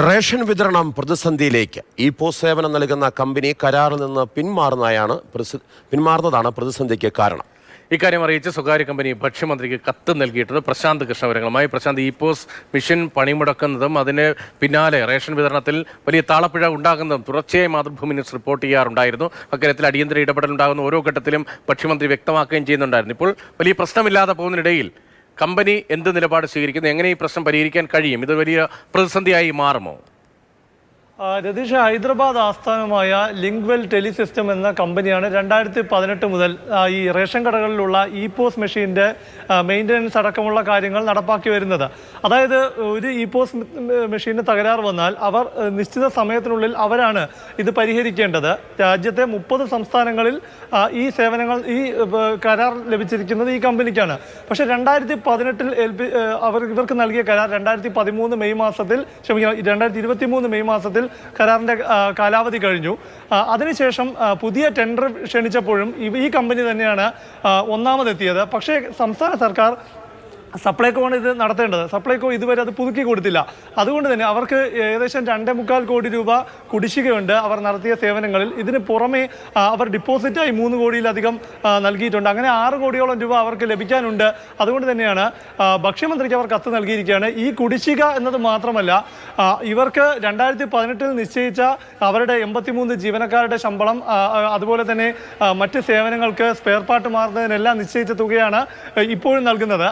Ration വിതരണം പ്രതിസന്ധിയിലേക്ക്. ഈ post സേവനം നൽകുന്ന കമ്പനി കരാറിൽ നിന്ന് പിന്മാറുന്നതാണ് പ്രതിസന്ധിക്ക് കാരണം. ഇക്കാര്യം അറിയിച്ച് സ്വകാര്യ കമ്പനി ഭക്ഷ്യമന്ത്രിക്ക് കത്ത് നൽകിയിട്ടുണ്ട്. പ്രശാന്ത് കൃഷ്ണവരങ്ങളുമായി. പ്രശാന്ത്, ഈ പോസ്റ്റ് മിഷൻ പണിമുടക്കുന്നതും അതിന് പിന്നാലെ റേഷൻ വിതരണത്തിൽ വലിയ താളപ്പിഴ ഉണ്ടാകുന്നതും തുടർച്ചയായി മാതൃഭൂമി ന്യൂസ് റിപ്പോർട്ട് ചെയ്യാറുണ്ടായിരുന്നു. അക്കാര്യത്തിൽ അടിയന്തര ഇടപെടൽ ഉണ്ടാകുന്ന ഓരോ ഘട്ടത്തിലും ഭക്ഷ്യമന്ത്രി വ്യക്തമാക്കുകയും ചെയ്യുന്നുണ്ടായിരുന്നു. ഇപ്പോൾ വലിയ പ്രശ്നമില്ലാതെ പോകുന്നതിനിടയിൽ കമ്പനി എന്ത് നിലപാട് സ്വീകരിക്കുന്നു? എങ്ങനെ ഈ പ്രശ്നം പരിഹരിക്കാൻ കഴിയും? ഇത് വലിയ പ്രതിസന്ധിയായി മാറുമോ? രതീഷ്, ഹൈദരാബാദ് ആസ്ഥാനമായ ലിങ്ക്വെൽ ടെലിസിസ്റ്റം എന്ന കമ്പനിയാണ് 2018 മുതൽ ഈ റേഷൻ കടകളിലുള്ള ഇ പോസ് മെഷീൻ്റെ മെയിൻ്റനൻസ് അടക്കമുള്ള കാര്യങ്ങൾ നടപ്പാക്കി വരുന്നത്. അതായത് ഒരു ഇ പോസ് മെഷീന് തകരാറ് വന്നാൽ അവർ നിശ്ചിത സമയത്തിനുള്ളിൽ അവരാണ് ഇത് പരിഹരിക്കേണ്ടത്. രാജ്യത്തെ 30 സംസ്ഥാനങ്ങളിൽ ഈ സേവനങ്ങൾ, ഈ കരാർ ലഭിച്ചിരിക്കുന്നത് ഈ കമ്പനിക്കാണ്. പക്ഷേ 2018 ഇവർക്ക് നൽകിയ കരാർ 2023 മെയ് മാസത്തിൽ, 2023 മെയ് മാസത്തിൽ കരാറിൻ്റെ കാലാവധി കഴിഞ്ഞു. അതിനുശേഷം പുതിയ ടെൻഡർ ക്ഷണിച്ചപ്പോഴും ഈ കമ്പനി തന്നെയാണ് ഒന്നാമതെത്തിയത്. പക്ഷേ സംസ്ഥാന സർക്കാർ സപ്ലൈകോ ആണ് ഇത് നടത്തേണ്ടത്. സപ്ലൈകോ ഇതുവരെ അത് പുതുക്കി കൊടുത്തില്ല. അതുകൊണ്ട് തന്നെ അവർക്ക് ഏകദേശം 2.25 കോടി രൂപ കുടിശ്ശികയുണ്ട് അവർ നടത്തിയ സേവനങ്ങളിൽ. ഇതിന് പുറമെ അവർ ഡിപ്പോസിറ്റായി 3 കോടിയിലധികം നൽകിയിട്ടുണ്ട്. അങ്ങനെ 6 കോടിയോളം രൂപ അവർക്ക് ലഭിക്കാനുണ്ട്. അതുകൊണ്ട് തന്നെയാണ് ഭക്ഷ്യമന്ത്രിക്ക് അവർ കത്ത് നൽകിയിരിക്കുകയാണ്. ഈ കുടിശ്ശിക എന്നത് മാത്രമല്ല, ഇവർക്ക് 2018 നിശ്ചയിച്ച അവരുടെ 83 ജീവനക്കാരുടെ ശമ്പളം, അതുപോലെ തന്നെ മറ്റ് സേവനങ്ങൾക്ക് സ്പെയർ പാർട്ട് മാറുന്നതിനെല്ലാം നിശ്ചയിച്ച തുകയാണ് ഇപ്പോഴും നൽകുന്നത്.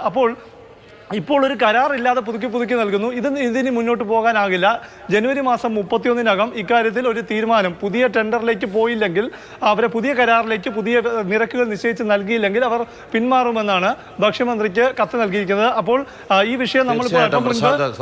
ഇപ്പോൾ ഒരു കരാറില്ലാതെ പുതുക്കി നൽകുന്നു. ഇതിന് മുന്നോട്ട് പോകാനാകില്ല. ജനുവരി മാസം 31-നകം ഇക്കാര്യത്തിൽ ഒരു തീരുമാനം, പുതിയ ടെൻഡറിലേക്ക് പോയില്ലെങ്കിൽ, അവരെ പുതിയ കരാറിലേക്ക് പുതിയ നിരക്കുകൾ നിശ്ചയിച്ച് നൽകിയില്ലെങ്കിൽ അവർ പിന്മാറുമെന്നാണ് ഭക്ഷ്യമന്ത്രിക്ക് കത്ത് നൽകിയിരിക്കുന്നത്. അപ്പോൾ ഈ വിഷയം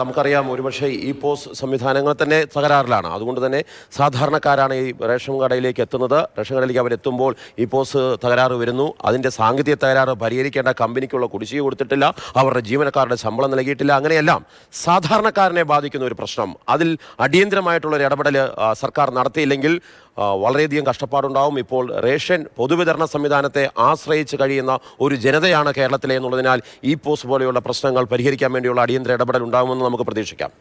നമുക്കറിയാം, ഒരുപക്ഷെ ഈ പോസ്റ്റ് സംവിധാനങ്ങൾ തന്നെ തകരാറിലാണ്. അതുകൊണ്ട് തന്നെ സാധാരണക്കാരാണ് ഈ റേഷൻ കടയിലേക്ക് എത്തുന്നത്. റേഷൻ കടയിലേക്ക് അവരെത്തുമ്പോൾ ഈ പോസ്റ്റ് തകരാറ് വരുന്നു. അതിൻ്റെ സാങ്കേതിക തകരാറ് പരിഹരിക്കേണ്ട കമ്പനിക്കുള്ള കുടിശ്ശിക കൊടുത്തിട്ടില്ല, അവരുടെ ജീവനക്കാരുടെ ശമ്പളം നൽകിയിട്ടില്ല. അങ്ങനെയെല്ലാം സാധാരണക്കാരനെ ബാധിക്കുന്ന ഒരു പ്രശ്നം. അതിൽ അടിയന്തരമായിട്ടുള്ള ഒരു ഇടപെടൽ സർക്കാർ നടത്തിയില്ലെങ്കിൽ വളരെയധികം കഷ്ടപ്പാടുണ്ടാവും. ഇപ്പോൾ റേഷൻ പൊതുവിതരണ സംവിധാനത്തെ ആശ്രയിച്ച് കഴിയുന്ന ഒരു ജനതയാണ് കേരളത്തിലെ എന്നുള്ളതിനാൽ ഈ പോസ്റ്റ് പോലെയുള്ള പ്രശ്നങ്ങൾ പരിഹരിക്കാൻ വേണ്ടിയുള്ള അടിയന്തര ഇടപെടൽ ഉണ്ടാകുമെന്ന് നമുക്ക് പ്രതീക്ഷിക്കാം.